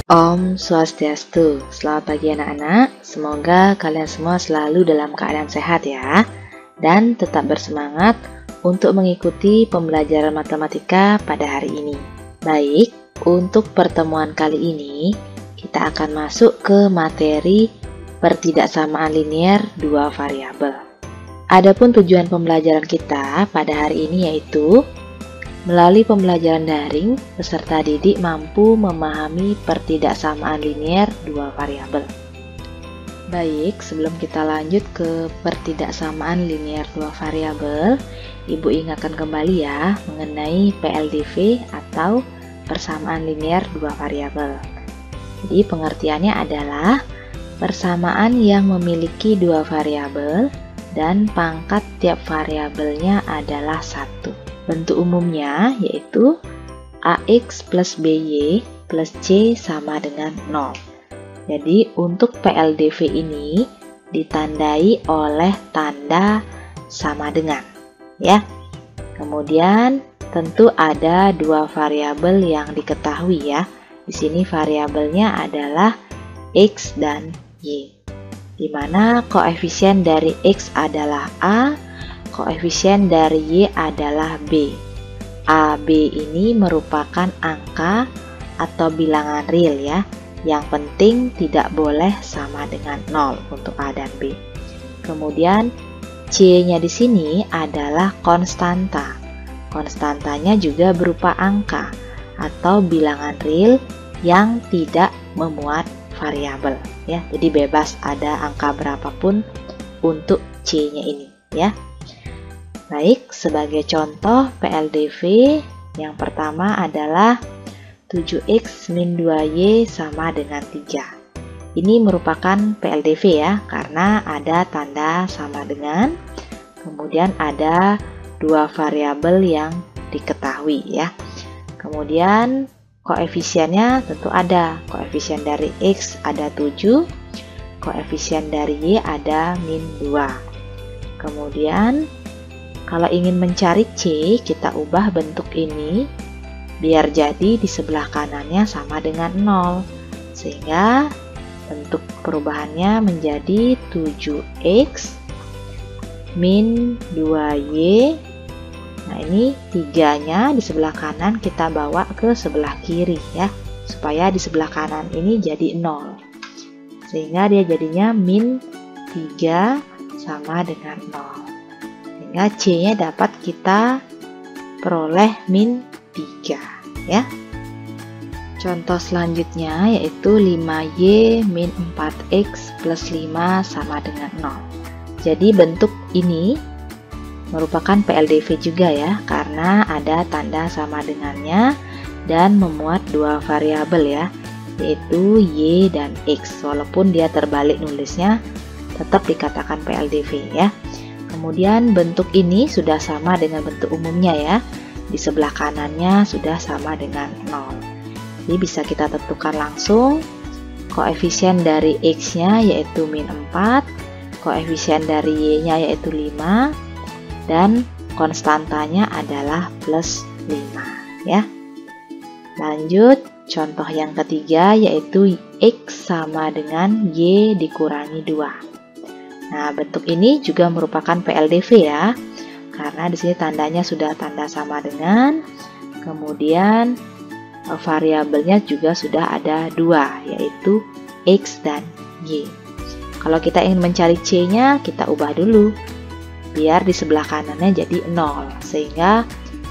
Om Swastiastu, selamat pagi anak-anak. Semoga kalian semua selalu dalam keadaan sehat ya, dan tetap bersemangat untuk mengikuti pembelajaran matematika pada hari ini. Baik, untuk pertemuan kali ini kita akan masuk ke materi pertidaksamaan linier dua variabel. Adapun tujuan pembelajaran kita pada hari ini yaitu melalui pembelajaran daring, peserta didik mampu memahami pertidaksamaan linier dua variabel. Baik, sebelum kita lanjut ke pertidaksamaan linier dua variabel, Ibu ingatkan kembali ya mengenai PLDV atau persamaan linier dua variabel. Jadi pengertiannya adalah persamaan yang memiliki dua variabel dan pangkat tiap variabelnya adalah 1. Bentuk umumnya yaitu AX plus BY plus C sama dengan 0. Jadi untuk PLDV ini ditandai oleh tanda sama dengan ya. Kemudian tentu ada dua variabel yang diketahui ya. Di sini variabelnya adalah X dan Y. Di mana koefisien dari X adalah A, koefisien dari Y adalah B. A, B ini merupakan angka atau bilangan real ya. Yang penting tidak boleh sama dengan 0 untuk A dan B. Kemudian C-nya di sini adalah konstanta. Konstantanya juga berupa angka atau bilangan real yang tidak memuat variabel ya. Jadi bebas ada angka berapapun untuk C-nya ini ya. Baik, sebagai contoh PLDV yang pertama adalah 7X min 2Y sama dengan 3. Ini merupakan PLDV ya, karena ada tanda sama dengan, kemudian ada dua variabel yang diketahui ya. Kemudian koefisiennya tentu ada, koefisien dari X ada 7, koefisien dari Y ada min 2. Kemudian kalau ingin mencari C, kita ubah bentuk ini biar jadi di sebelah kanannya sama dengan 0. Sehingga bentuk perubahannya menjadi 7X min 2Y. Nah ini 3-nya di sebelah kanan kita bawa ke sebelah kiri ya. Supaya di sebelah kanan ini jadi 0. Sehingga dia jadinya min 3 sama dengan 0. Sehingga C-nya dapat kita peroleh min 3 ya. Contoh selanjutnya yaitu 5Y min 4X plus 5 sama dengan 0. Jadi bentuk ini merupakan PLDV juga ya, karena ada tanda sama dengannya dan memuat dua variabel ya, yaitu Y dan X. Walaupun dia terbalik nulisnya, tetap dikatakan PLDV ya. Kemudian bentuk ini sudah sama dengan bentuk umumnya ya. Di sebelah kanannya sudah sama dengan 0. Jadi bisa kita tentukan langsung koefisien dari X-nya yaitu min 4, koefisien dari Y-nya yaitu 5, dan konstantanya adalah plus 5 ya. Lanjut, contoh yang ketiga yaitu X sama dengan Y dikurangi 2. Nah, bentuk ini juga merupakan PLDV ya, karena di sini tandanya sudah tanda sama dengan, kemudian variabelnya juga sudah ada 2, yaitu X dan Y. Kalau kita ingin mencari C-nya, kita ubah dulu, biar di sebelah kanannya jadi 0, sehingga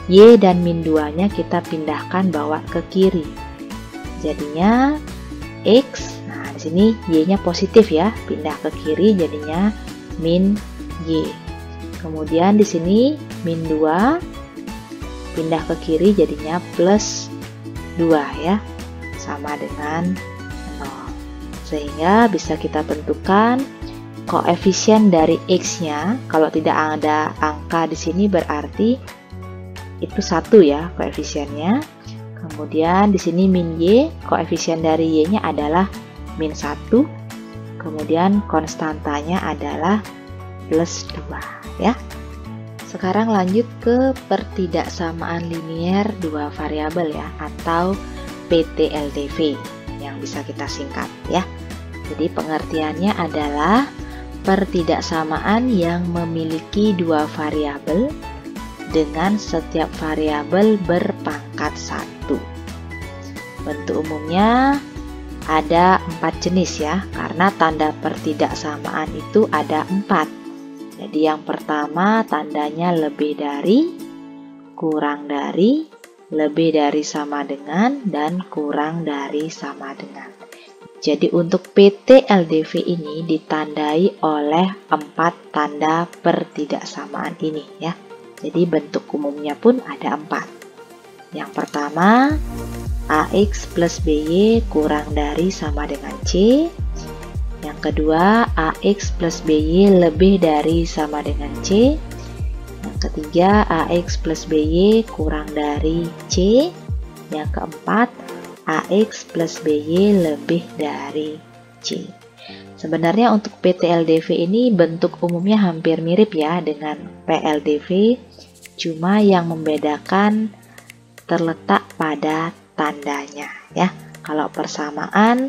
Y dan min 2-nya kita pindahkan bawa ke kiri. Jadinya X. Di sini Y-nya positif ya, pindah ke kiri jadinya min Y. Kemudian di sini min 2 pindah ke kiri jadinya plus 2 ya, sama dengan 0. Sehingga bisa kita tentukan koefisien dari X-nya, kalau tidak ada angka di sini berarti itu 1 ya koefisiennya. Kemudian di sini min Y, koefisien dari Y-nya adalah min 1, kemudian konstantanya adalah plus 2 ya. Sekarang lanjut ke pertidaksamaan linier dua variabel ya, atau PTLDV. Yang yang bisa kita singkat ya. Jadi pengertiannya adalah pertidaksamaan yang memiliki dua variabel dengan setiap variabel berpangkat 1. Bentuk umumnya ada 4 jenis ya, karena tanda pertidaksamaan itu ada 4. Jadi yang pertama tandanya lebih dari, kurang dari, lebih dari sama dengan, dan kurang dari sama dengan. Jadi untuk PT LDV ini ditandai oleh 4 tanda pertidaksamaan ini ya. Jadi bentuk umumnya pun ada 4. Yang pertama, AX plus BY kurang dari sama dengan C. Yang kedua, AX plus BY lebih dari sama dengan C. Yang ketiga, AX plus BY kurang dari C. Yang keempat, AX plus BY lebih dari C. Sebenarnya untuk PT LDV ini bentuk umumnya hampir mirip ya dengan PLDV, cuma yang membedakan terletak pada tandanya ya. Kalau persamaan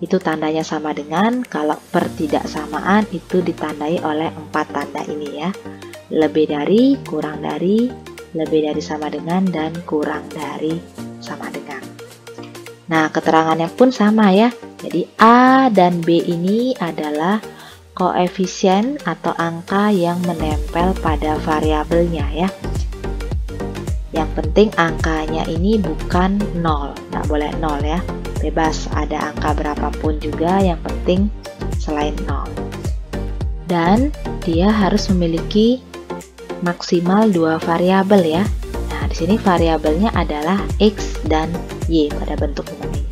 itu tandanya sama dengan, kalau pertidaksamaan itu ditandai oleh 4 tanda ini ya. Lebih dari, kurang dari, lebih dari sama dengan, dan kurang dari sama dengan. Nah, keterangannya pun sama ya. Jadi A dan B ini adalah koefisien atau angka yang menempel pada variabelnya ya. Yang penting angkanya ini bukan 0, nggak boleh 0 ya. Bebas ada angka berapapun juga, yang penting selain 0. Dan dia harus memiliki maksimal 2 variabel ya. Nah, di sini variabelnya adalah X dan Y pada bentuk umum ini.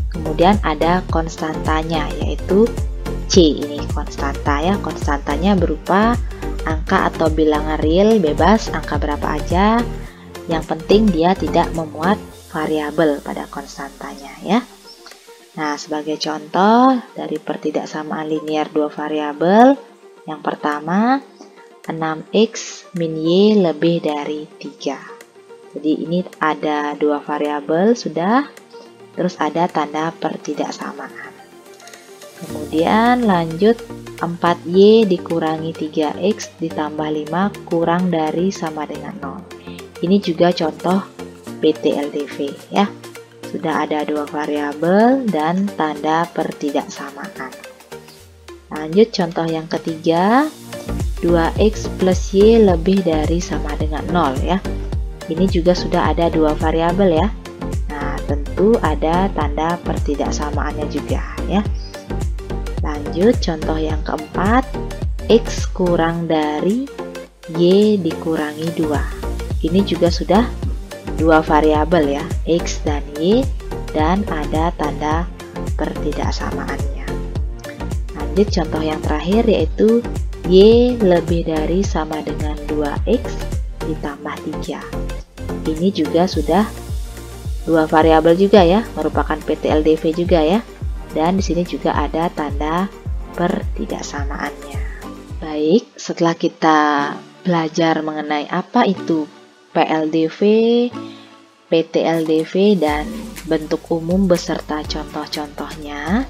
Kemudian ada konstantanya yaitu C, ini konstanta ya. Konstantanya berupa angka atau bilangan real, bebas angka berapa aja. Yang penting dia tidak memuat variabel pada konstantanya ya. Nah, sebagai contoh dari pertidaksamaan linear 2 variabel, yang pertama 6x min y lebih dari 3. Jadi ini ada 2 variabel sudah, terus ada tanda pertidaksamaan. Kemudian lanjut 4y dikurangi 3x ditambah 5 kurang dari sama dengan 0. Ini juga contoh PT LDV ya. Sudah ada 2 variabel dan tanda pertidaksamaan. Lanjut contoh yang ketiga, 2x plus y lebih dari sama dengan 0 ya. Ini juga sudah ada 2 variabel ya. Nah, tentu ada tanda pertidaksamaannya juga ya. Lanjut contoh yang keempat, x kurang dari y dikurangi 2. Ini juga sudah 2 variabel ya, x dan y, dan ada tanda pertidaksamaannya. Lanjut contoh yang terakhir yaitu y lebih dari sama dengan 2x ditambah 3. Ini juga sudah 2 variabel juga ya, merupakan PT LDV juga ya. Dan di sini juga ada tanda pertidaksamaannya. Baik, setelah kita belajar mengenai apa itu PLDV, PT LDV, dan bentuk umum beserta contoh-contohnya,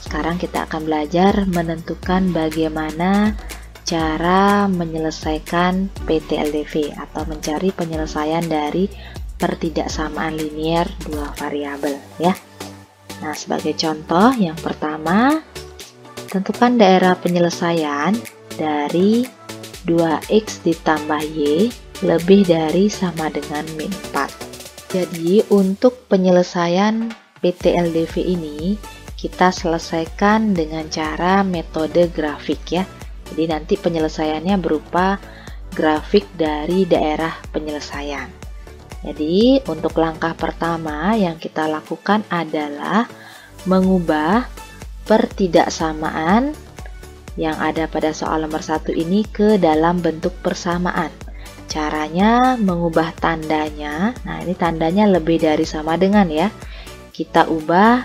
sekarang kita akan belajar menentukan bagaimana cara menyelesaikan PT LDV atau mencari penyelesaian dari pertidaksamaan linear 2 variabel ya. Nah, sebagai contoh yang pertama, tentukan daerah penyelesaian dari 2x ditambah y lebih dari sama dengan min 4. Jadi untuk penyelesaian PT LDV ini kita selesaikan dengan cara metode grafik ya. Jadi nanti penyelesaiannya berupa grafik dari daerah penyelesaian. Jadi untuk langkah pertama yang kita lakukan adalah mengubah pertidaksamaan yang ada pada soal nomor 1 ini ke dalam bentuk persamaan. Caranya mengubah tandanya. Nah, ini tandanya lebih dari sama dengan ya. Kita ubah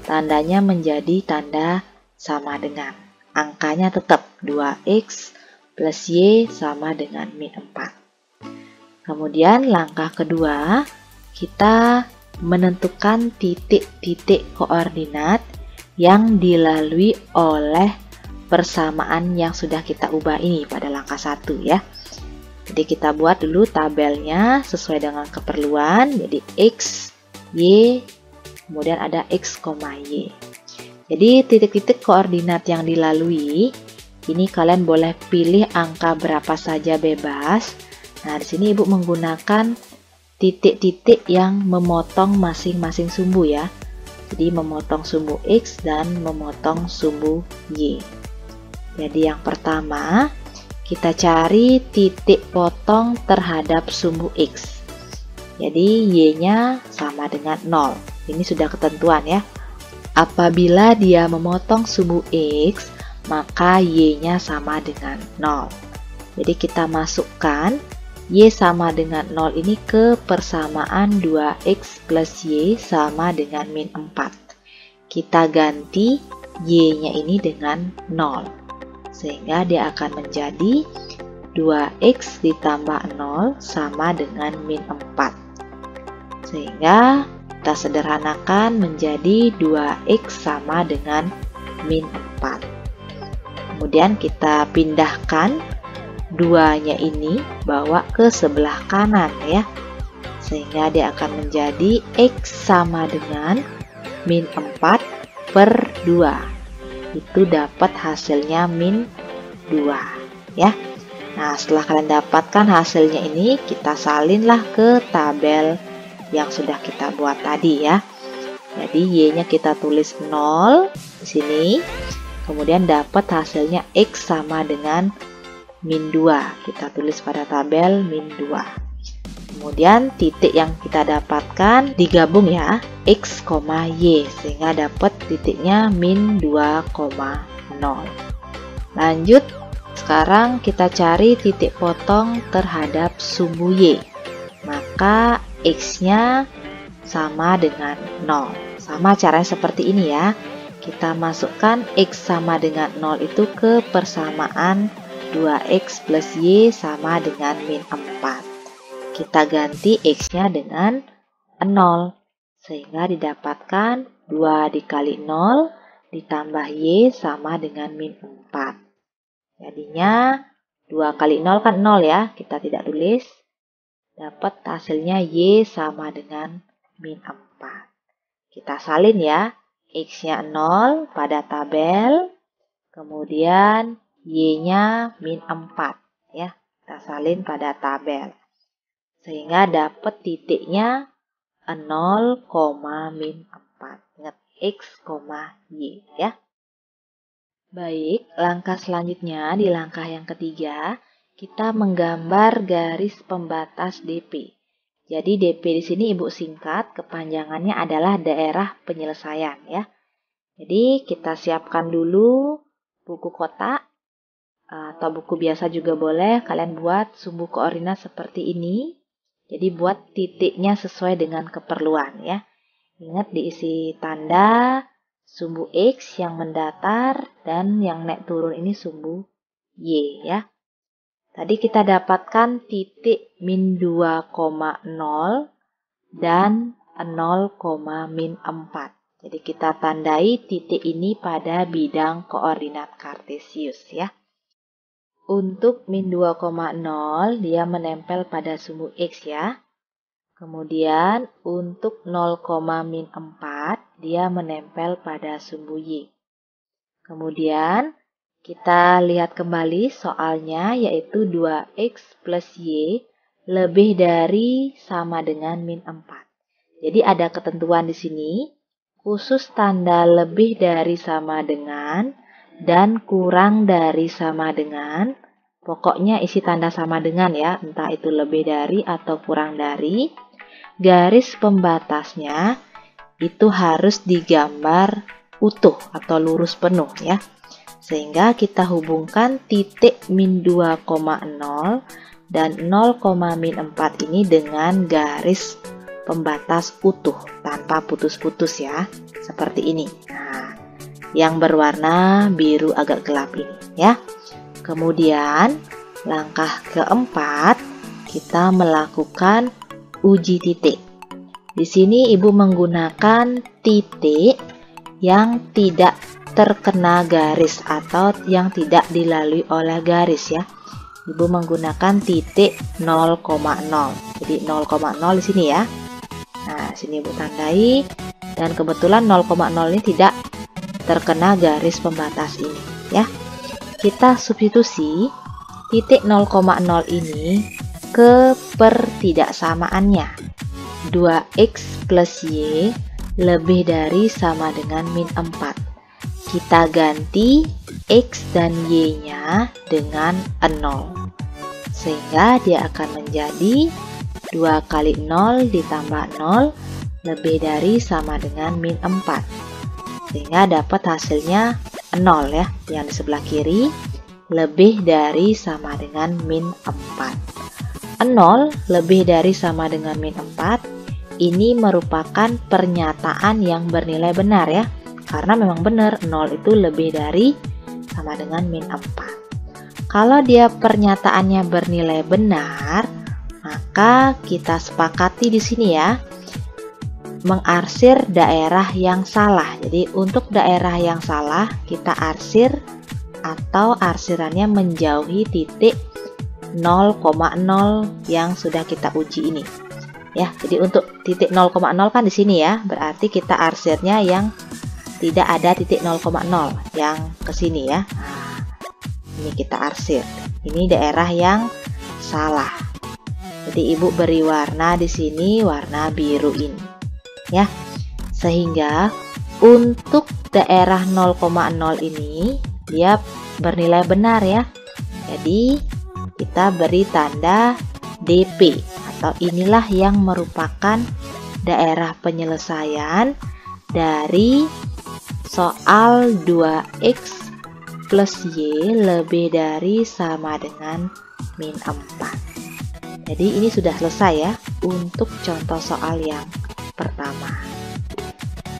tandanya menjadi tanda sama dengan. Angkanya tetap 2x plus y sama dengan min 4. Kemudian langkah kedua, kita menentukan titik-titik koordinat yang dilalui oleh persamaan yang sudah kita ubah ini pada langkah 1 ya. Jadi kita buat dulu tabelnya sesuai dengan keperluan. Jadi X, Y, kemudian ada X, Y. Jadi titik-titik koordinat yang dilalui, ini kalian boleh pilih angka berapa saja bebas. Nah, di sini Ibu menggunakan titik-titik yang memotong masing-masing sumbu ya. Jadi memotong sumbu X dan memotong sumbu Y. Jadi yang pertama, kita cari titik potong terhadap sumbu X. Jadi Y-nya sama dengan 0. Ini sudah ketentuan ya. Apabila dia memotong sumbu X, maka Y-nya sama dengan 0. Jadi kita masukkan Y sama dengan 0 ini ke persamaan 2X plus Y sama dengan min 4. Kita ganti Y-nya ini dengan 0. Sehingga dia akan menjadi 2X ditambah 0 sama dengan min 4. Sehingga kita sederhanakan menjadi 2X sama dengan min 4. Kemudian kita pindahkan 2-nya ini bawa ke sebelah kanan ya. Sehingga dia akan menjadi X sama dengan min 4 per 2. Itu dapat hasilnya min 2 ya. Nah, setelah kalian dapatkan hasilnya ini, kita salinlah ke tabel yang sudah kita buat tadi ya. Jadi Y-nya kita tulis 0 di sini. Kemudian dapat hasilnya X sama dengan min 2. Kita tulis pada tabel min 2. Kemudian titik yang kita dapatkan digabung ya, X, Y, sehingga dapat titiknya min 2,0. Lanjut, sekarang kita cari titik potong terhadap sumbu Y. Maka X-nya sama dengan 0. Sama caranya seperti ini ya. Kita masukkan X sama dengan 0 itu ke persamaan 2X plus Y sama dengan min 4. Kita ganti X-nya dengan 0. Sehingga didapatkan 2 dikali 0 ditambah Y sama dengan min 4. Jadinya 2 kali 0 kan 0 ya. Kita tidak tulis. Dapat hasilnya Y sama dengan min 4. Kita salin ya. X-nya 0 pada tabel. Kemudian Y-nya min 4 ya. Kita salin pada tabel. Sehingga dapat titiknya 0, min 4. Ingat X, Y ya. Baik, langkah selanjutnya di langkah yang ketiga, kita menggambar garis pembatas DP. Jadi DP di sini Ibu singkat, kepanjangannya adalah daerah penyelesaian ya. Jadi kita siapkan dulu buku kotak atau buku biasa juga boleh. Kalian buat sumbu koordinat seperti ini. Jadi buat titiknya sesuai dengan keperluan ya. Ingat diisi tanda sumbu X yang mendatar dan yang naik turun ini sumbu Y ya. Tadi kita dapatkan titik min 2,0 dan 0, min 4. Jadi kita tandai titik ini pada bidang koordinat kartesius ya. Untuk min 2,0 dia menempel pada sumbu X ya. Kemudian untuk 0, min 4 dia menempel pada sumbu Y. Kemudian kita lihat kembali soalnya yaitu 2X plus Y lebih dari sama dengan min 4. Jadi ada ketentuan di sini khusus tanda lebih dari sama dengan dan kurang dari sama dengan, pokoknya isi tanda sama dengan ya, entah itu lebih dari atau kurang dari, garis pembatasnya itu harus digambar utuh atau lurus penuh ya. Sehingga kita hubungkan titik min 2,0 dan 0, min 4 ini dengan garis pembatas utuh tanpa putus-putus ya, seperti ini. Nah, yang berwarna biru agak gelap ini ya. Kemudian langkah keempat kita melakukan uji titik. Di sini Ibu menggunakan titik yang tidak terkena garis atau yang tidak dilalui oleh garis ya. Ibu menggunakan titik 0,0. Jadi 0,0 di sini ya. Nah, sini Ibu tandai, dan kebetulan 0,0 ini tidak terkena garis pembatas ini ya. Kita substitusi titik 0,0 ini ke pertidaksamaannya. 2x plus y lebih dari sama dengan min 4. Kita ganti x dan y-nya dengan 0. Sehingga dia akan menjadi 2 kali 0 ditambah 0 lebih dari sama dengan min 4. Sehingga dapat hasilnya 0 ya, yang di sebelah kiri lebih dari sama dengan min 4. 0 lebih dari sama dengan min 4 ini merupakan pernyataan yang bernilai benar ya, karena memang benar 0 itu lebih dari sama dengan min 4. Kalau dia pernyataannya bernilai benar, maka kita sepakati di sini ya, mengarsir daerah yang salah. Jadi untuk daerah yang salah kita arsir atau arsirannya menjauhi titik 0,0 yang sudah kita uji ini. Ya, jadi untuk titik 0,0 kan di sini ya, berarti kita arsirnya yang tidak ada titik 0,0 yang ke sini ya. Nah, ini kita arsir. Ini daerah yang salah. Jadi Ibu beri warna di sini warna biru ini. Ya. Sehingga untuk daerah 0,0 ini dia bernilai benar ya. Jadi kita beri tanda DP atau inilah yang merupakan daerah penyelesaian dari soal 2x plus y lebih dari sama dengan min 4. Jadi ini sudah selesai ya untuk contoh soal yang pertama.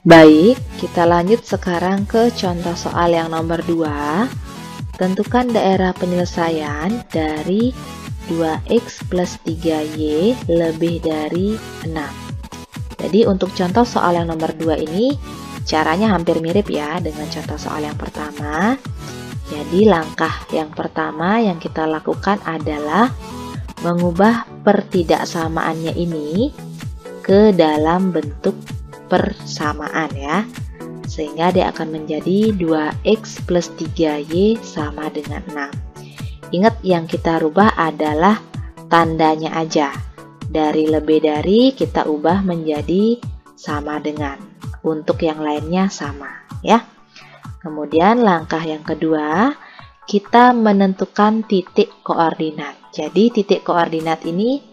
Baik, kita lanjut sekarang ke contoh soal yang nomor 2. Tentukan daerah penyelesaian dari 2x plus 3y lebih dari 6. Jadi untuk contoh soal yang nomor 2 ini caranya hampir mirip ya dengan contoh soal yang pertama. Jadi langkah yang pertama yang kita lakukan adalah mengubah pertidaksamaannya ini ke dalam bentuk persamaan ya. Sehingga dia akan menjadi 2x plus 3y sama dengan 6. Ingat yang kita rubah adalah tandanya aja. Dari lebih dari kita ubah menjadi sama dengan. Untuk yang lainnya sama ya. Kemudian langkah yang kedua, kita menentukan titik koordinat. Jadi titik koordinat ini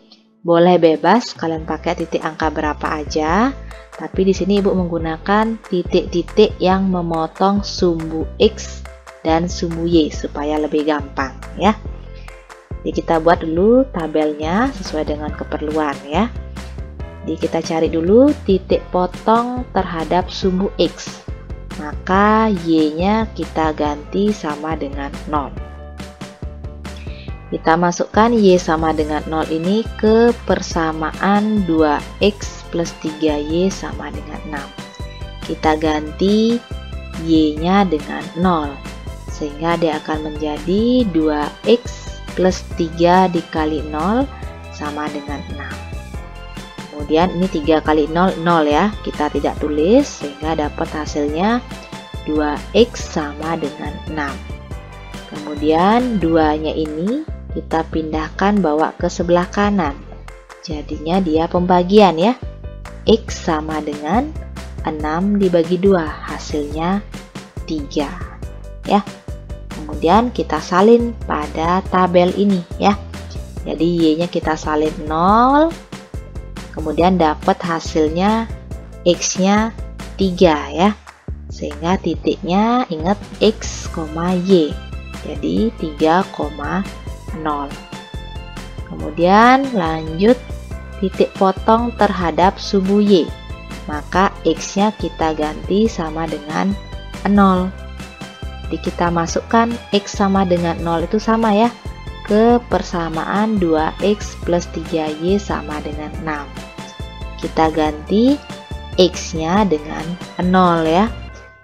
boleh bebas kalian pakai titik angka berapa aja. Tapi di sini Ibu menggunakan titik-titik yang memotong sumbu X dan sumbu Y supaya lebih gampang ya. Jadi kita buat dulu tabelnya sesuai dengan keperluan ya. Jadi kita cari dulu titik potong terhadap sumbu X. Maka Y-nya kita ganti sama dengan 0. Kita masukkan Y sama dengan 0 ini ke persamaan 2x plus 3y sama dengan 6. Kita ganti Y-nya dengan 0. Sehingga dia akan menjadi 2x plus 3 dikali 0 sama dengan 6. Kemudian ini 3 kali 0, 0 ya. Kita tidak tulis sehingga dapat hasilnya 2x sama dengan 6. Kemudian 2-nya ini kita pindahkan bawa ke sebelah kanan. Jadinya dia pembagian ya. X sama dengan 6 dibagi 2, hasilnya 3 ya. Kemudian kita salin pada tabel ini ya. Jadi Y-nya kita salin 0. Kemudian dapat hasilnya X-nya 3 ya. Sehingga titiknya ingat X, Y. Jadi 3,0. Kemudian lanjut titik potong terhadap sumbu Y. Maka X-nya kita ganti sama dengan 0. Jadi kita masukkan X sama dengan 0 itu sama ya, ke persamaan 2x plus 3y sama dengan 6. kita ganti X-nya dengan 0 ya.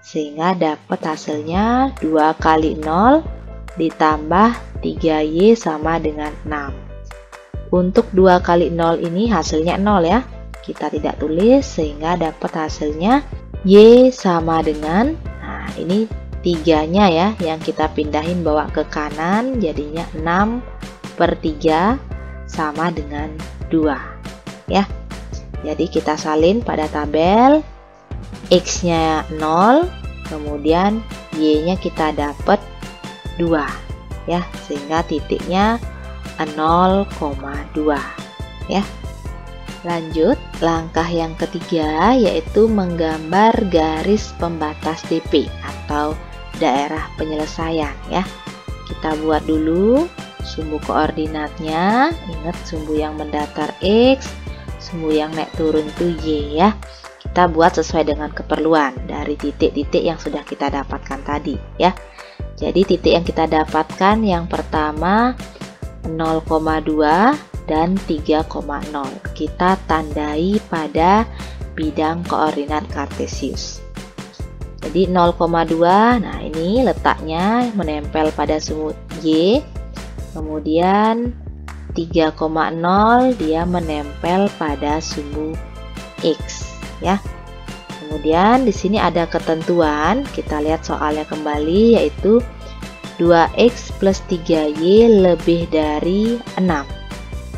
Sehingga dapat hasilnya 2 kali 0 ditambah 3Y sama dengan 6. Untuk 2 kali 0 ini hasilnya 0 ya. Kita tidak tulis sehingga dapat hasilnya Y sama dengan, nah ini 3-nya ya yang kita pindahin bawa ke kanan, jadinya 6/3 sama dengan 2 ya. Jadi kita salin pada tabel, X-nya 0, kemudian Y-nya kita dapat 2 ya, sehingga titiknya 0,2 ya. Lanjut, langkah yang ketiga yaitu menggambar garis pembatas DP atau daerah penyelesaian ya. Kita buat dulu sumbu koordinatnya. Ingat, sumbu yang mendatar X, sumbu yang naik turun itu Y ya. Kita buat sesuai dengan keperluan dari titik-titik yang sudah kita dapatkan tadi ya. Jadi titik yang kita dapatkan yang pertama 0,2 dan 3,0 kita tandai pada bidang koordinat kartesius. Jadi 0,2, nah ini letaknya menempel pada sumbu Y. Kemudian 3,0 dia menempel pada sumbu X ya. Kemudian di sini ada ketentuan, kita lihat soalnya kembali, yaitu 2X plus 3Y lebih dari 6.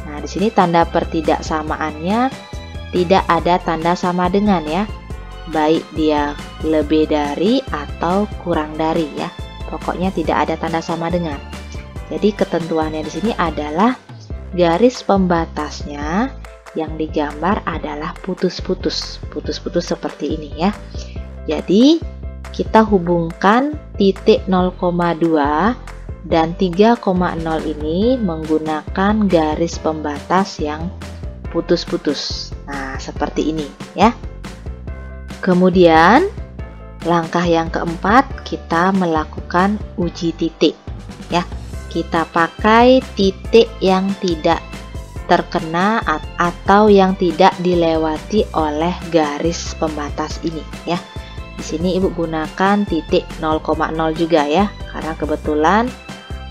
Nah, di sini tanda pertidaksamaannya tidak ada tanda sama dengan ya. Baik dia lebih dari atau kurang dari ya. Pokoknya tidak ada tanda sama dengan. Jadi ketentuannya di sini adalah garis pembatasnya yang digambar adalah putus-putus. Putus-putus seperti ini ya. Jadi kita hubungkan titik 0,2 dan 3,0 ini menggunakan garis pembatas yang putus-putus. Nah, seperti ini ya. Kemudian langkah yang keempat, kita melakukan uji titik ya. Kita pakai titik yang tidak terkena atau yang tidak dilewati oleh garis pembatas ini ya. Di sini Ibu gunakan titik 0,0 juga ya, karena kebetulan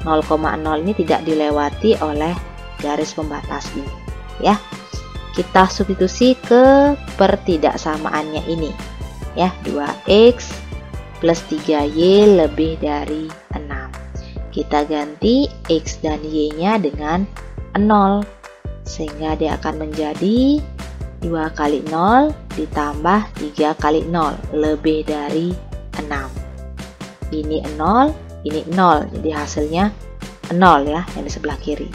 0,0 ini tidak dilewati oleh garis pembatas ini ya. Kita substitusi ke pertidaksamaannya ini ya, 2X plus 3Y lebih dari 6. Kita ganti X dan Y-nya dengan 0, sehingga dia akan menjadi 2 kali 0 ditambah 3 kali 0 lebih dari 6. Ini 0, ini 0, jadi hasilnya 0 ya, yang di sebelah kiri.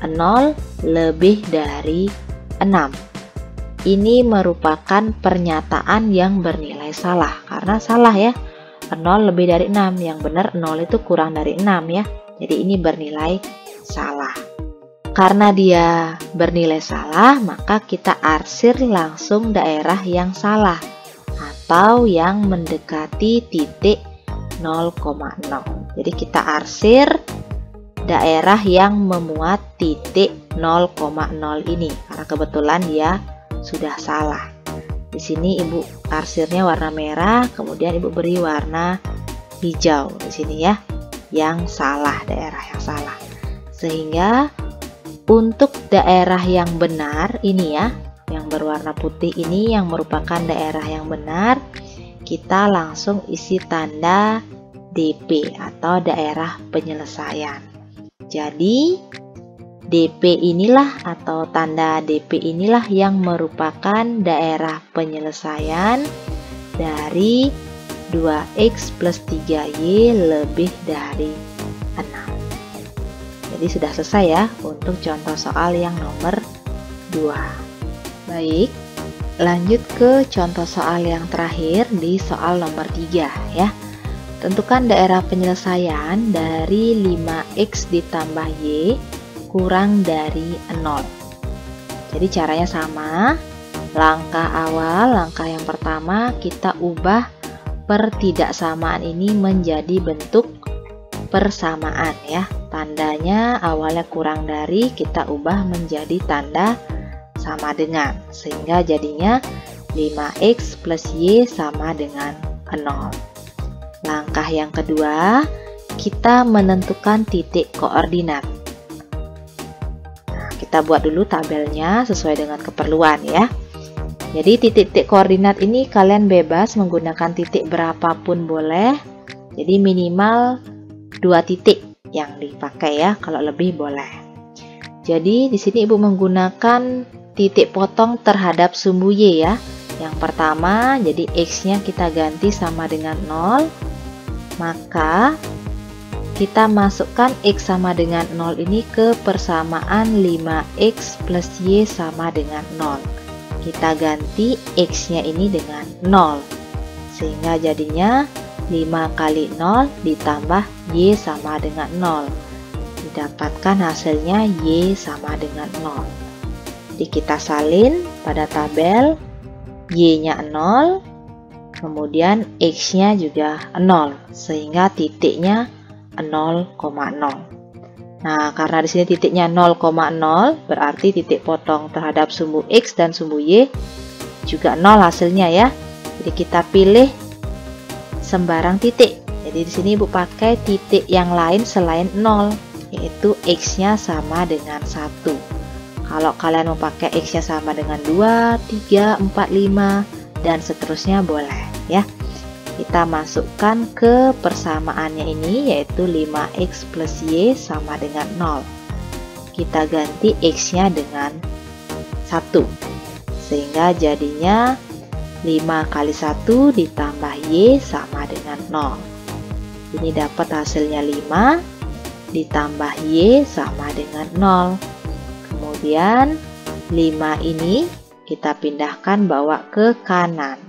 0 lebih dari 6. Ini merupakan pernyataan yang bernilai salah, karena salah ya. 0 lebih dari 6, yang benar 0 itu kurang dari 6 ya. Jadi ini bernilai salah. Karena dia bernilai salah, maka kita arsir langsung daerah yang salah atau yang mendekati titik 0,0. Jadi kita arsir daerah yang memuat titik 0,0 ini, karena kebetulan dia sudah salah. Di sini Ibu arsirnya warna merah, kemudian Ibu beri warna hijau di sini ya, yang salah, daerah yang salah. Sehingga untuk daerah yang benar ini ya, yang berwarna putih ini yang merupakan daerah yang benar, kita langsung isi tanda DP atau daerah penyelesaian. Jadi DP inilah atau tanda DP inilah yang merupakan daerah penyelesaian dari 2X plus 3Y lebih dari 6. Jadi sudah selesai ya untuk contoh soal yang nomor 2. Baik, lanjut ke contoh soal yang terakhir di soal nomor 3 ya. Tentukan daerah penyelesaian dari 5X ditambah Y kurang dari 0. Jadi caranya sama. Langkah awal, langkah yang pertama, kita ubah pertidaksamaan ini menjadi bentuk persamaan ya. Tandanya awalnya kurang dari, kita ubah menjadi tanda sama dengan, sehingga jadinya 5x plus y sama dengan 0. Langkah yang kedua, kita menentukan titik koordinat. Nah, kita buat dulu tabelnya sesuai dengan keperluan ya. Jadi titik-titik koordinat ini kalian bebas menggunakan titik berapapun boleh. Jadi minimal 2 titik yang dipakai ya, kalau lebih boleh. Jadi di sini Ibu menggunakan titik potong terhadap sumbu y ya. Yang pertama, jadi x-nya kita ganti sama dengan 0. Maka kita masukkan x sama dengan 0 ini ke persamaan 5x plus y sama dengan 0. Kita ganti x-nya ini dengan 0. Sehingga jadinya 5 kali 0 ditambah y sama dengan 0. Didapatkan hasilnya y sama dengan 0. Jadi kita salin pada tabel, y-nya 0, kemudian x-nya juga 0, sehingga titiknya 0,0. Nah, karena di sini titiknya 0,0, berarti titik potong terhadap sumbu x dan sumbu y juga 0 hasilnya ya. Jadi kita pilih sembarang titik. Jadi di sini Ibu pakai titik yang lain selain 0, yaitu x-nya sama dengan 1. Kalau kalian mau pakai x-nya sama dengan 2, 3, 4, 5, dan seterusnya boleh ya. Kita masukkan ke persamaannya ini, yaitu 5x plus y sama dengan 0. Kita ganti x-nya dengan 1. Sehingga jadinya 5 kali 1 ditambah y sama dengan 0. Ini dapat hasilnya 5 ditambah y sama dengan 0. Kemudian 5 ini kita pindahkan bawa ke kanan,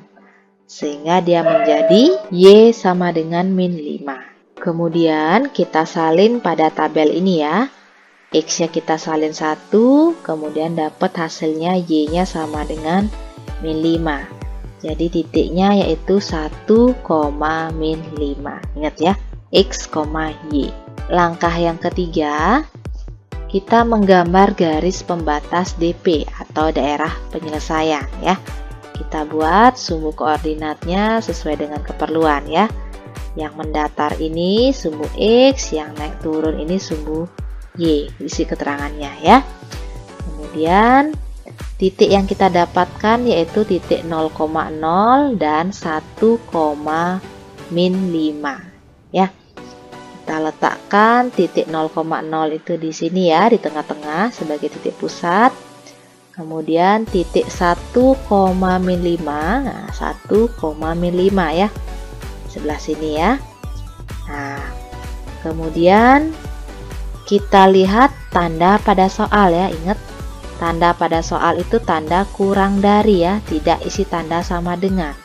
sehingga dia menjadi y sama dengan min 5. Kemudian kita salin pada tabel ini ya. X-nya kita salin 1, kemudian dapat hasilnya y-nya sama dengan min 5. Jadi titiknya yaitu 1, min 5. Ingat ya, x, y. Langkah yang ketiga, kita menggambar garis pembatas DP atau daerah penyelesaian ya. Kita buat sumbu koordinatnya sesuai dengan keperluan ya. Yang mendatar ini sumbu x, yang naik turun ini sumbu y, isi keterangannya ya. Kemudian titik yang kita dapatkan yaitu titik 0,0 dan 1, min 5 ya. Kita letakkan titik 0,0 itu di sini ya, di tengah-tengah sebagai titik pusat. Kemudian titik 1, min 5, nah 1, min 5 ya, sebelah sini ya. Nah, kemudian kita lihat tanda pada soal ya, ingat tanda pada soal itu tanda kurang dari ya, tidak isi tanda sama dengan.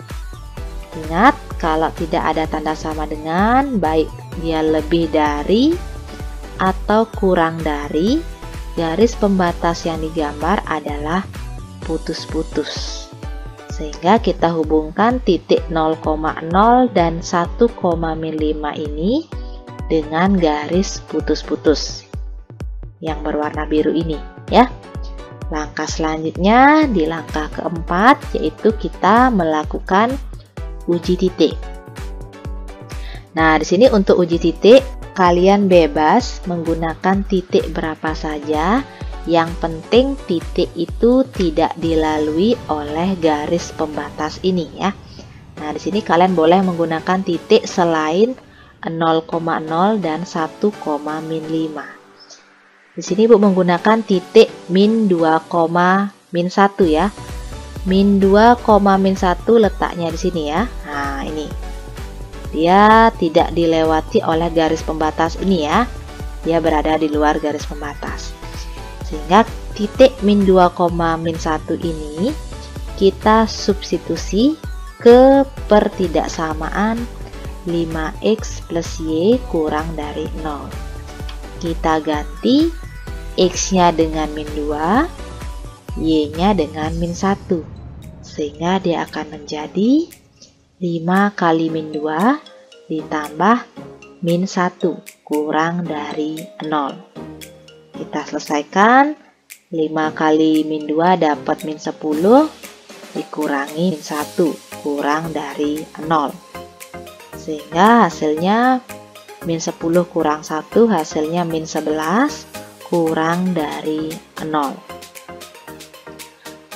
Ingat, kalau tidak ada tanda sama dengan, baik dia lebih dari atau kurang dari, garis pembatas yang digambar adalah putus-putus. Sehingga kita hubungkan titik 0,0 dan 1, min 5 ini dengan garis putus-putus yang berwarna biru ini ya. Langkah selanjutnya di langkah keempat, yaitu kita melakukan uji titik. Nah, di sini untuk uji titik kalian bebas menggunakan titik berapa saja. Yang penting titik itu tidak dilalui oleh garis pembatas ini ya. Nah, di sini kalian boleh menggunakan titik selain 0,0 dan 1, min 5. Di sini Ibu menggunakan titik min 2, min 1 ya. Min 2, min 1 letaknya di sini ya. Nah, ini. Dia tidak dilewati oleh garis pembatas ini ya. Dia berada di luar garis pembatas. Sehingga titik min 2, min 1 ini kita substitusi ke pertidaksamaan 5x plus y kurang dari 0. Kita ganti x-nya dengan min 2, y-nya dengan min 1. Sehingga dia akan menjadi 5 kali min 2 ditambah min 1 kurang dari 0. Kita selesaikan. 5 kali min 2 dapat min 10, dikurangi min 1, kurang dari 0. Sehingga hasilnya min 10 kurang 1, hasilnya min 11, kurang dari 0.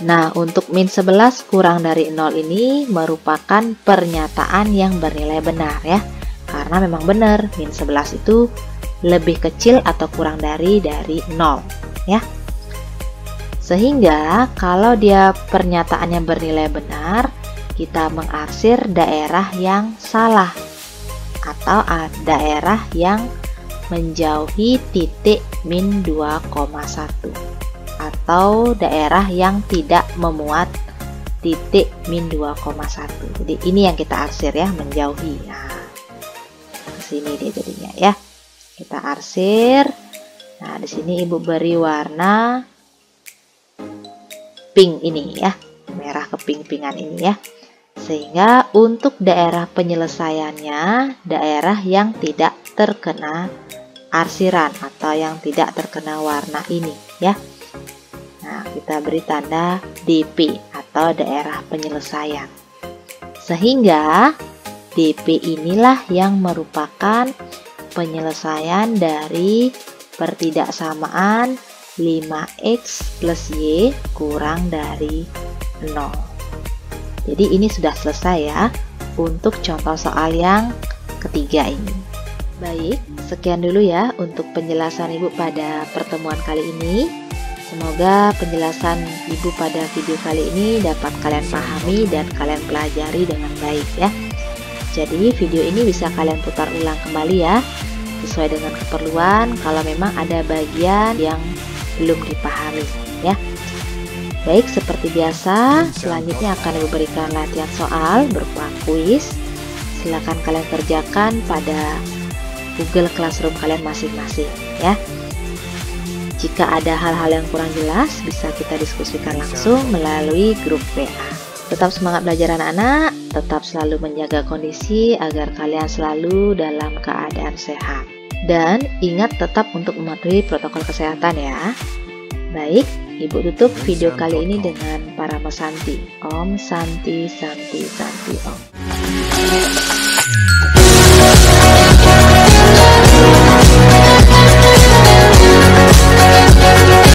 Nah, untuk min 11 kurang dari 0 ini merupakan pernyataan yang bernilai benar ya. Karena memang benar, min 11 itu lebih kecil atau kurang dari 0 ya. Sehingga kalau dia pernyataannya bernilai benar, kita mengarsir daerah yang salah atau daerah yang menjauhi titik min 2,1 atau daerah yang tidak memuat titik min 2,1. Jadi ini yang kita arsir ya, menjauhi. Nah, ke sini dia jadinya ya. Kita arsir. Nah, di sini Ibu beri warna pink ini ya, merah keping-pingan ini ya. Sehingga untuk daerah penyelesaiannya, daerah yang tidak terkena arsiran atau yang tidak terkena warna ini ya. Nah, kita beri tanda DP atau daerah penyelesaian. Sehingga DP inilah yang merupakan penyelesaian dari pertidaksamaan 5x plus y kurang dari 0. Jadi ini sudah selesai ya untuk contoh soal yang ketiga ini. Baik, sekian dulu ya untuk penjelasan Ibu pada pertemuan kali ini. Semoga penjelasan Ibu pada video kali ini dapat kalian pahami dan kalian pelajari dengan baik ya. Jadi video ini bisa kalian putar ulang kembali ya, sesuai dengan keperluan kalau memang ada bagian yang belum dipahami ya. Baik, seperti biasa, selanjutnya akan Ibu berikan latihan soal berupa kuis. Silakan kalian kerjakan pada Google Classroom kalian masing-masing ya. Jika ada hal-hal yang kurang jelas, bisa kita diskusikan langsung melalui grup WA. Tetap semangat belajar anak-anak, tetap selalu menjaga kondisi agar kalian selalu dalam keadaan sehat. Dan ingat tetap untuk mematuhi protokol kesehatan ya. Baik, Ibu tutup video kali ini dengan Parama Santi. Om Santi Santi Santi Om.